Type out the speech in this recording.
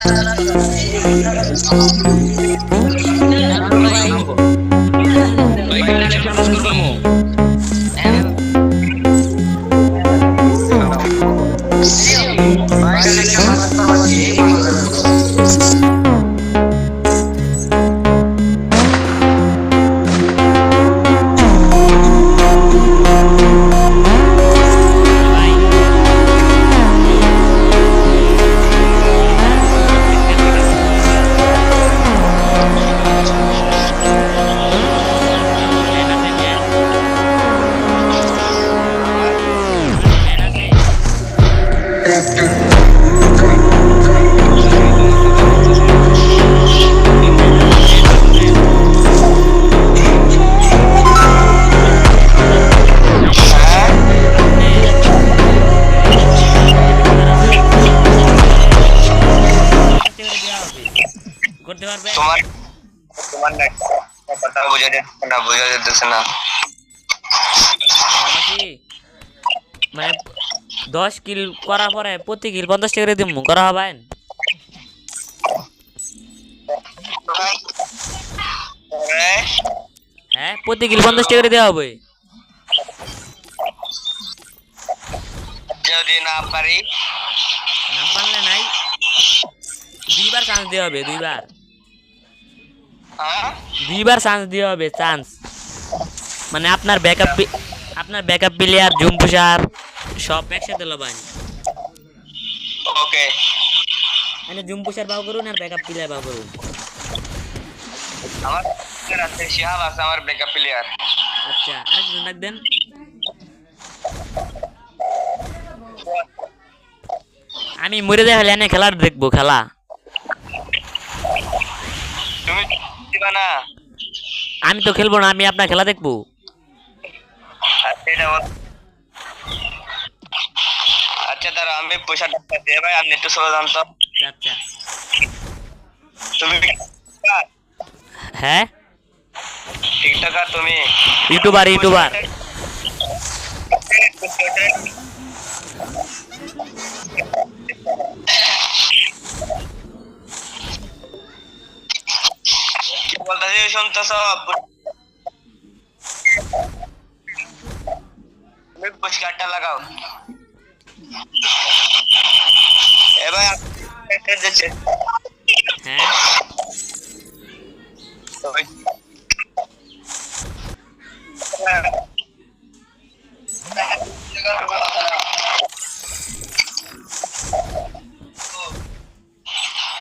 ভাই connection close করবো। ভাই নেটওয়ার্কের সমস্যা। নেট আছে নেট? নেট আছে? নেট আছে নেট আছে নেট? আপনি রিপোর্টার আছেন? 50টা করে দেওয়া হবে। করতে পারবেন? তোমার তোমার না কথা বোঝা যাচ্ছে না, বোঝা যাচ্ছে না। পারতাছি মানে 10 কিল করার পরে প্রতি কিল 50 টাকা করে দিমু, করা হবেন? হ্যাঁ, প্রতি কিল 50 টাকা করে দেওয়া হবে। যদি না পারি না পারলে নাই, দুইবার চান্স দেওয়া হবে, দুইবার হ্যাঁ দুইবার চান্স দেওয়া হবে, চান্স মানে আপনার ব্যাকআপ প্লেয়ার জুমপুশার সব একসাথে লবান। ওকে মানে জুমপুশার বাও করুন আর ব্যাকআপ প্লেয়ার বাও করুন। আমার আছে শিহাব আছে আমার ব্যাকআপ প্লেয়ার। আচ্ছা, আরেকজন ডাক দেন। আমি মরে যাই হলে এনে খেলা দেখবো, খেলা। তুমি দিবা না? আমি তো খেলবো না, আমি আপনার খেলা দেখবো। আচ্ছা এটা আচ্ছা দাঁড়া আমি পয়সা দিয়ে ভাই, আপনি একটু চলে যান তো। আচ্ছা। তুমি হ্যাঁ, টিকটকার তুমি? YouTuber YouTuber. কি বলতেছি শুনতেছ? তুমি পুরস্কারটা লাগাও। এবার যাচ্ছে হ্যাঁ,